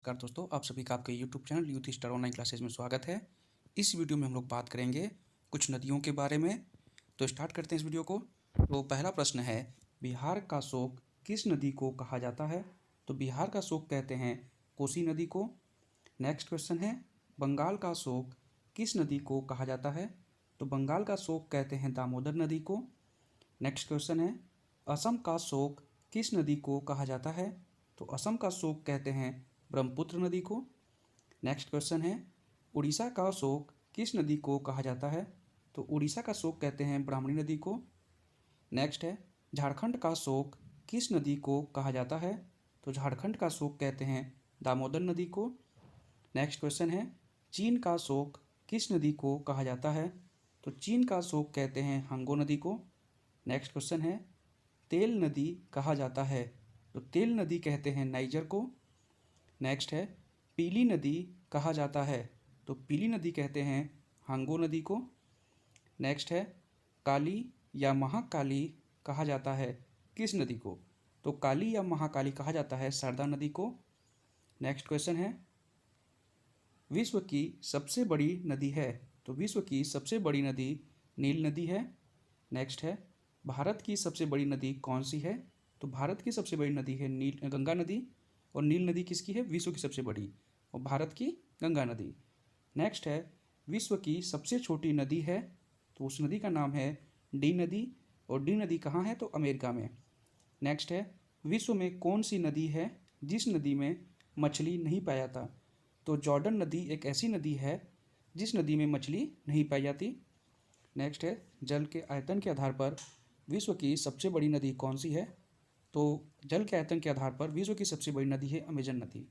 नमस्कार दोस्तों, आप सभी का आपके YouTube channel youth star online classes में स्वागत है। इस वीडियो में हम लोग बात करेंगे कुछ नदियों के बारे में। तो स्टार्ट करते हैं इस वीडियो को। तो पहला प्रश्न है, बिहार का शोक किस नदी को कहा जाता है? तो बिहार का शोक कहते हैं कोसी नदी को। नेक्स्ट क्वेश्चन है, बंगाल का शोक किस नदी को कहा जाता है? तो बंगाल का शोक कहते हैं दामोदर नदी को। नेक्स्ट क्वेश्चन है, असम का शोक किस नदी को कहा जाता है? तो असम का शोक कहते हैं ब्रह्मपुत्र नदी को। नेक्स्ट क्वेश्चन है, उड़ीसा का शोक किस नदी को कहा जाता है? तो उड़ीसा का शोक कहते हैं ब्राह्मणी नदी को। नेक्स्ट है, झारखंड का शोक किस नदी को कहा जाता है? तो झारखंड का शोक कहते हैं दामोदर नदी को। नेक्स्ट क्वेश्चन है, चीन का शोक किस नदी को कहा जाता है? तो चीन का शोक कहते हैं हांगो नदी को। नेक्स्ट क्वेश्चन है, तेल नदी कहा जाता है? तो तेल नदी कहते हैं नाइजर को। नेक्स्ट है, पीली नदी कहा जाता है? तो पीली नदी कहते हैं हांगो नदी को। नेक्स्ट है, काली या महाकाली कहा जाता है किस नदी को? तो काली या महाकाली कहा जाता है शारदा नदी को। नेक्स्ट क्वेश्चन है, विश्व की सबसे बड़ी नदी है? तो विश्व की सबसे बड़ी नदी नील नदी है। नेक्स्ट है, भारत की सबसे बड़ी नदी कौन सी है? तो भारत की सबसे बड़ी नदी है गंगा नदी। और नील नदी किसकी है? विश्व की सबसे बड़ी, और भारत की गंगा नदी। नेक्स्ट है, विश्व की सबसे छोटी नदी है? तो उस नदी का नाम है डी नदी, और डी नदी कहाँ है? तो अमेरिका में। नेक्स्ट है, विश्व में कौन सी नदी है जिस नदी में मछली नहीं पाया जाता? तो जॉर्डन नदी एक ऐसी नदी है जिस नदी में मछली नहीं पाई जाती। नेक्स्ट है, जल के आयतन के आधार पर विश्व की सबसे बड़ी नदी कौन सी है? तो जल के आयतन के आधार पर विश्व की सबसे बड़ी नदी है अमेजन नदी।